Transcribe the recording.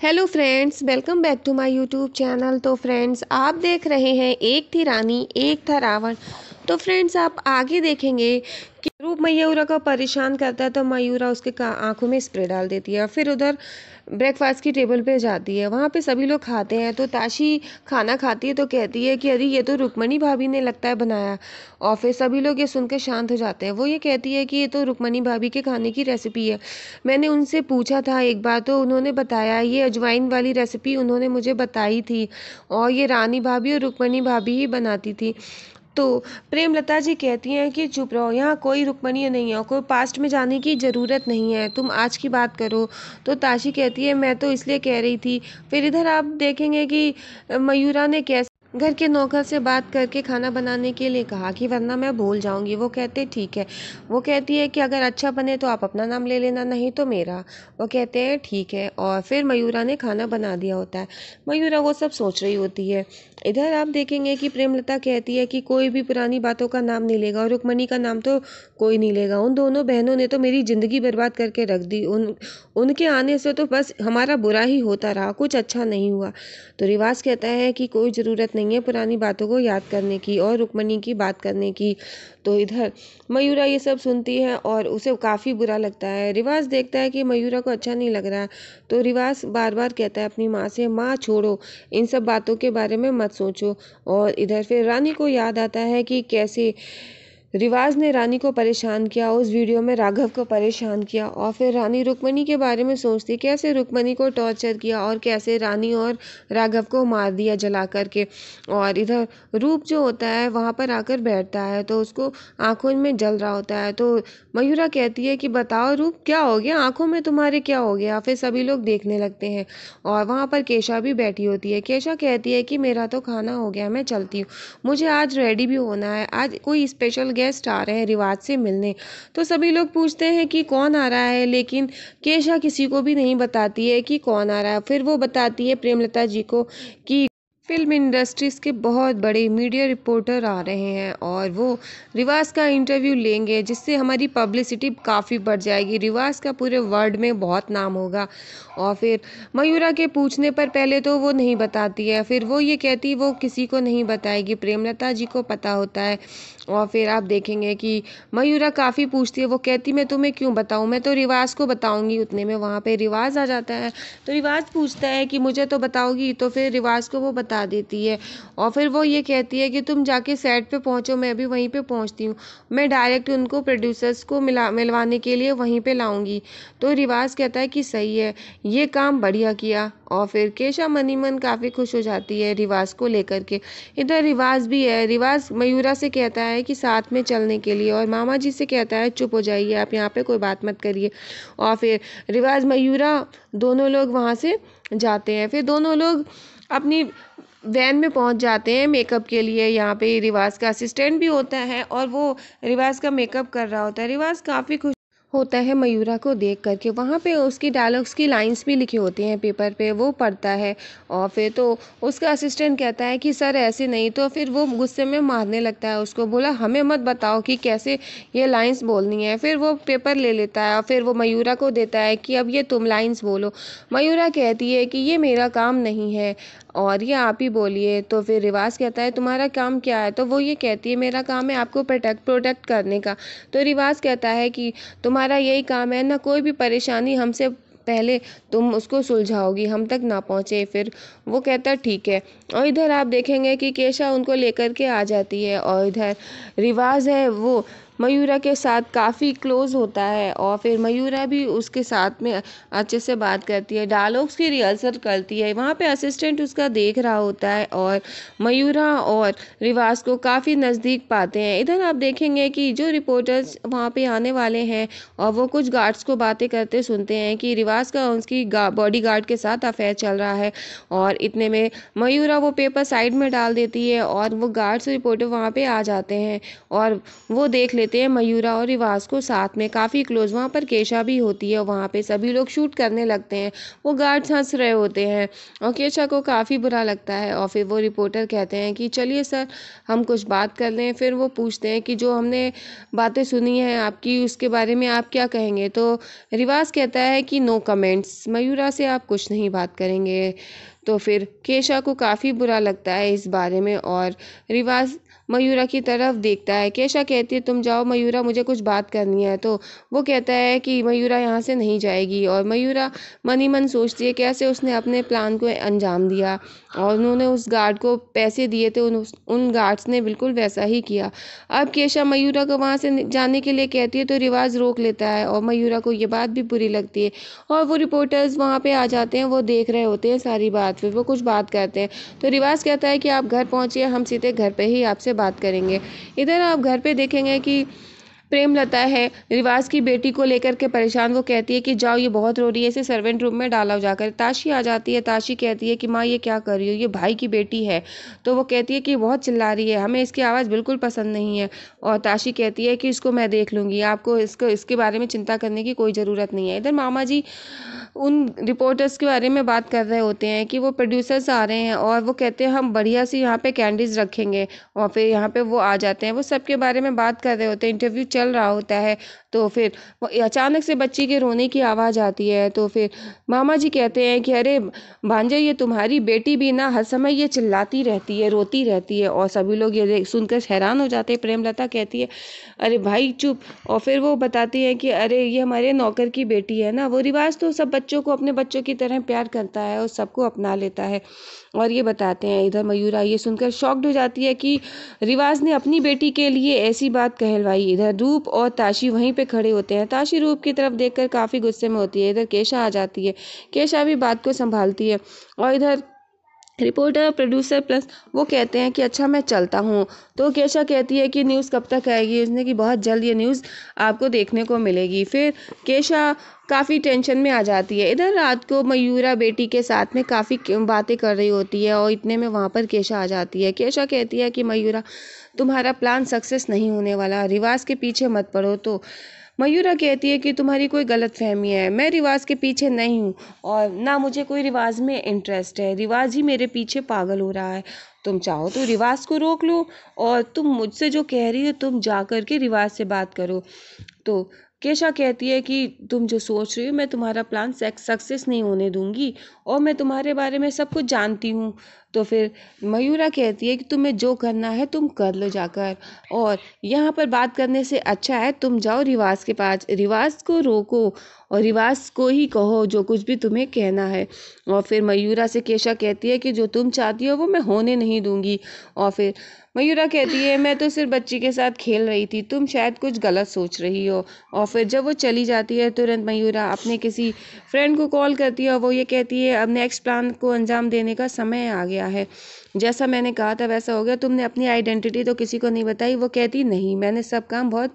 Hello friends, welcome back to my YouTube channel. तो friends, आप देख रहे हैं एक थी रानी एक था रावण। तो फ्रेंड्स, आप आगे देखेंगे कि रूप मयूरा को परेशान करता है तो मयूरा उसके आंखों में स्प्रे डाल देती है। फिर उधर ब्रेकफास्ट की टेबल पे जाती है, वहाँ पे सभी लोग खाते हैं तो ताशी खाना खाती है तो कहती है कि अरे ये तो रुक्मणी भाभी ने लगता है बनाया। और फिर सभी लोग ये सुनकर शांत हो जाते हैं। वो ये कहती है कि ये तो रुक्मणी भाभी के खाने की रेसिपी है। मैंने उनसे पूछा था एक बार तो उन्होंने बताया, ये अजवाइन वाली रेसिपी उन्होंने मुझे बताई थी और ये रानी भाभी और रुक्मणी भाभी ही बनाती थी। तो प्रेमलता जी कहती हैं कि चुप रहो, यहाँ कोई रुक्मणी नहीं है, कोई पास्ट में जाने की ज़रूरत नहीं है, तुम आज की बात करो। तो ताशी कहती है मैं तो इसलिए कह रही थी। फिर इधर आप देखेंगे कि मयूरा ने कैसे घर के नौकर से बात करके खाना बनाने के लिए कहा कि वरना मैं भूल जाऊंगी। वो कहते ठीक है। वो कहती है कि अगर अच्छा बने तो आप अपना नाम ले लेना, नहीं तो मेरा। वो कहते हैं ठीक है। और फिर मयूरा ने खाना बना दिया होता है। मयूरा वो सब सोच रही होती है। इधर आप देखेंगे कि प्रेमलता कहती है कि कोई भी पुरानी बातों का नाम नहीं लेगा और रुक्मणी का नाम तो कोई नहीं लेगा। उन दोनों बहनों ने तो मेरी ज़िंदगी बर्बाद करके रख दी। उनके आने से तो बस हमारा बुरा ही होता रहा, कुछ अच्छा नहीं हुआ। तो रिवाज कहता है कि कोई ज़रूरत नहीं है पुरानी बातों को याद करने की और रुक्मणी की बात करने की। तो इधर मयूरा ये सब सुनती है और उसे काफ़ी बुरा लगता है। रिवाज देखता है कि मयूरा को अच्छा नहीं लग रहा है। तो रिवाज बार बार कहता है अपनी माँ से, माँ छोड़ो, इन सब बातों के बारे में मत सोचो। और इधर फिर रानी को याद आता है कि कैसे रिवाज ने रानी को परेशान किया, उस वीडियो में राघव को परेशान किया। और फिर रानी रुक्मणी के बारे में सोचती कैसे रुक्मणी को टॉर्चर किया और कैसे रानी और राघव को मार दिया जला करके। और इधर रूप जो होता है वहाँ पर आकर बैठता है तो उसको आंखों में जल रहा होता है। तो मयूरा कहती है कि बताओ रूप, क्या हो गया आंखों में तुम्हारे, क्या हो गया। फिर सभी लोग देखने लगते हैं और वहाँ पर केशा भी बैठी होती है। केशा कहती है कि मेरा तो खाना हो गया, मैं चलती हूँ, मुझे आज रेडी भी होना है, आज कोई स्पेशल गेस्ट आ रहे हैं रिवाज से मिलने। तो सभी लोग पूछते हैं कि कौन आ रहा है, लेकिन केशा किसी को भी नहीं बताती है कि कौन आ रहा है। फिर वो बताती है प्रेमलता जी को कि फिल्म इंडस्ट्रीज के बहुत बड़े मीडिया रिपोर्टर आ रहे हैं और वो रिवाज का इंटरव्यू लेंगे, जिससे हमारी पब्लिसिटी काफ़ी बढ़ जाएगी, रिवाज का पूरे वर्ल्ड में बहुत नाम होगा। और फिर मयूरा के पूछने पर पहले तो वो नहीं बताती है, फिर वो ये कहती वो किसी को नहीं बताएगी, प्रेमलता जी को पता होता है। और फिर आप देखेंगे कि मयूरा काफ़ी पूछती है, वो कहती मैं तुम्हें क्यों बताऊं, मैं तो रिवाज को बताऊंगी। उतने में वहाँ पे रिवाज आ जाता है। तो रिवाज पूछता है कि मुझे तो बताओगी, तो फिर रिवाज को वो बता देती है। और फिर वो ये कहती है कि तुम जाके सेट पे पहुँचो, मैं भी वहीं पे पहुँचती हूँ, मैं डायरेक्ट उनको प्रोड्यूसर्स को मिलवाने के लिए वहीं पे लाऊंगी। तो रिवाज कहता है कि सही है, ये काम बढ़िया किया। और फिर केशा मनी मन काफ़ी खुश हो जाती है रिवाज को लेकर के। इधर रिवाज भी है, रिवाज मयूरा से कहता है कि साथ में चलने के लिए, और मामा जी से कहता है चुप हो जाइए, आप यहाँ पे कोई बात मत करिए। और फिर रिवाज मयूरा दोनों लोग वहाँ से जाते हैं। फिर दोनों लोग अपनी वैन में पहुंच जाते हैं मेकअप के लिए। यहाँ पे रिवाज का असिस्टेंट भी होता है और वो रिवाज का मेकअप कर रहा होता है। रिवाज काफ़ी खुश होता है मयूरा को देख करके। वहाँ पे उसकी डायलॉग्स की लाइंस भी लिखी होती हैं पेपर पे, वो पढ़ता है। और फिर तो उसका असिस्टेंट कहता है कि सर ऐसे नहीं, तो फिर वो गुस्से में मारने लगता है उसको, बोला हमें मत बताओ कि कैसे ये लाइंस बोलनी है। फिर वो पेपर ले लेता है और फिर वो मयूरा को देता है कि अब ये तुम लाइंस बोलो। मयूरा कहती है कि ये मेरा काम नहीं है और ये आप ही बोलिए। तो फिर रिवाज कहता है तुम्हारा काम क्या है, तो वो ये कहती है मेरा काम है आपको प्रोटेक्ट करने का। तो रिवाज कहता है कि तुम्हारा यही काम है ना, कोई भी परेशानी हमसे पहले तुम उसको सुलझाओगी, हम तक ना पहुँचे। फिर वो कहता ठीक है। और इधर आप देखेंगे कि केशा उनको लेकर के आ जाती है और इधर रिवाज है वो मयूरा के साथ काफ़ी क्लोज होता है। और फिर मयूरा भी उसके साथ में अच्छे से बात करती है, डायलॉग्स की रिहर्सल करती है। वहाँ पे असिस्टेंट उसका देख रहा होता है और मयूरा और रिवाज को काफ़ी नज़दीक पाते हैं। इधर आप देखेंगे कि जो रिपोर्टर्स वहाँ पे आने वाले हैं और वो कुछ गार्ड्स को बातें करते सुनते हैं कि रिवाज का उसकी बॉडी गार्ड के साथ अफेयर चल रहा है। और इतने में मयूरा वो पेपर साइड में डाल देती है और वो गार्ड्स रिपोर्टर वहाँ पे आ जाते हैं और वो देख लेते लेते हैं मयूरा और रिवाज को साथ में, काफ़ी क्लोज। वहाँ पर केशा भी होती है, वहाँ पे सभी लोग शूट करने लगते हैं। वो गार्ड्स हंस रहे होते हैं और केशा को काफ़ी बुरा लगता है। और फिर वो रिपोर्टर कहते हैं कि चलिए सर, हम कुछ बात कर लें। फिर वो पूछते हैं कि जो हमने बातें सुनी हैं आपकी, उसके बारे में आप क्या कहेंगे। तो रिवाज कहता है कि नो कमेंट्स, मयूरा से आप कुछ नहीं बात करेंगे। तो फिर केशा को काफ़ी बुरा लगता है इस बारे में और रिवाज मयूरा की तरफ देखता है। केशा कहती है तुम जाओ मयूरा, मुझे कुछ बात करनी है। तो वो कहता है कि मयूरा यहाँ से नहीं जाएगी। और मयूरा मन ही मन सोचती है कैसे उसने अपने प्लान को अंजाम दिया और उन्होंने उस गार्ड को पैसे दिए थे, उन गार्ड्स ने बिल्कुल वैसा ही किया। अब केशा मयूरा को वहाँ से जाने के लिए कहती है तो रिवाज रोक लेता है और मयूरा को ये बात भी बुरी लगती है। और वो रिपोर्टर्स वहाँ पे आ जाते हैं, वो देख रहे होते हैं सारी बात। फिर वो कुछ बात करते हैं तो रिवाज कहता है कि आप घर पहुँचिए, हम सीधे घर पे ही आपसे बात करेंगे। इधर आप घर पे देखेंगे कि प्रेमलता है रिवाज की बेटी को लेकर के परेशान। वो कहती है कि जाओ, ये बहुत रो रही है, इसे सर्वेंट रूम में डाला जाकर। ताशी आ जाती है। ताशी कहती है कि माँ ये क्या कर रही हो, ये भाई की बेटी है। तो वो कहती है कि बहुत चिल्ला रही है, हमें इसकी आवाज़ बिल्कुल पसंद नहीं है। और ताशी कहती है कि इसको मैं देख लूँगी, आपको इसके बारे में चिंता करने की कोई ज़रूरत नहीं है। इधर मामा जी उन रिपोर्टर्स के बारे में बात कर रहे होते हैं कि वो प्रोड्यूसर्स आ रहे हैं और वो कहते हैं हम बढ़िया सी यहाँ पे कैंडीज़ रखेंगे। और फिर यहाँ पे वो आ जाते हैं, वो सबके बारे में बात कर रहे होते हैं, इंटरव्यू चल रहा होता है। तो फिर वो अचानक से बच्ची के रोने की आवाज़ आती है। तो फिर मामा जी कहते हैं कि अरे भांजे, ये तुम्हारी बेटी भी ना हर समय ये चिल्लाती रहती है, रोती रहती है। और सभी लोग ये सुनकर हैरान हो जाते हैं। प्रेमलता कहती है अरे भाई चुप। और फिर वो बताती है कि अरे ये हमारे नौकर की बेटी है ना। वो रिवाज तो सब बच्चों को अपने बच्चों की तरह प्यार करता है और सबको अपना लेता है। और ये बताते हैं, इधर मयूरा ये सुनकर शॉक्ड हो जाती है कि रिवाज ने अपनी बेटी के लिए ऐसी बात कहलवाई। इधर रूप और ताशी वहीं पे खड़े होते हैं। ताशी रूप की तरफ देखकर काफ़ी गुस्से में होती है। इधर केशा आ जाती है, केशा भी बात को संभालती है। और इधर रिपोर्टर प्रोड्यूसर प्लस वो कहते हैं कि अच्छा मैं चलता हूँ। तो केशा कहती है कि न्यूज़ कब तक आएगी। उसने कि बहुत जल्द ये न्यूज़ आपको देखने को मिलेगी। फिर केशा काफ़ी टेंशन में आ जाती है। इधर रात को मयूरा बेटी के साथ में काफ़ी बातें कर रही होती है और इतने में वहाँ पर केशा आ जाती है। केशा कहती है कि मयूरा तुम्हारा प्लान सक्सेस नहीं होने वाला, रिवाज के पीछे मत पड़ो। तो मयूरा कहती है कि तुम्हारी कोई गलत फहमी है, मैं रिवाज के पीछे नहीं हूँ और ना मुझे कोई रिवाज में इंटरेस्ट है, रिवाज ही मेरे पीछे पागल हो रहा है। तुम चाहो तो रिवाज को रोक लो और तुम मुझसे जो कह रही हो तुम जा कर के रिवाज से बात करो। तो केशा कहती है कि तुम जो सोच रही हो मैं तुम्हारा प्लान सक्सेस नहीं होने दूंगी और मैं तुम्हारे बारे में सब कुछ जानती हूँ। तो फिर मयूरा कहती है कि तुम्हें जो करना है तुम कर लो जाकर, और यहाँ पर बात करने से अच्छा है तुम जाओ रिवाज के पास, रिवाज को रोको और रिवाज को ही कहो जो कुछ भी तुम्हें कहना है। और फिर मयूरा से केशा कहती है कि जो तुम चाहती हो वो मैं होने नहीं दूंगी। और फिर मयूरा कहती है मैं तो सिर्फ बच्ची के साथ खेल रही थी, तुम शायद कुछ गलत सोच रही हो। और फिर जब वो चली जाती है तुरंत मयूरा अपने किसी फ्रेंड को कॉल करती है और वो ये कहती है अब नेक्स्ट प्लान को अंजाम देने का समय आ गया है। जैसा मैंने कहा था वैसा हो गया, तुमने अपनी आइडेंटिटी तो किसी को नहीं बताई। वो कहती नहीं, मैंने सब काम बहुत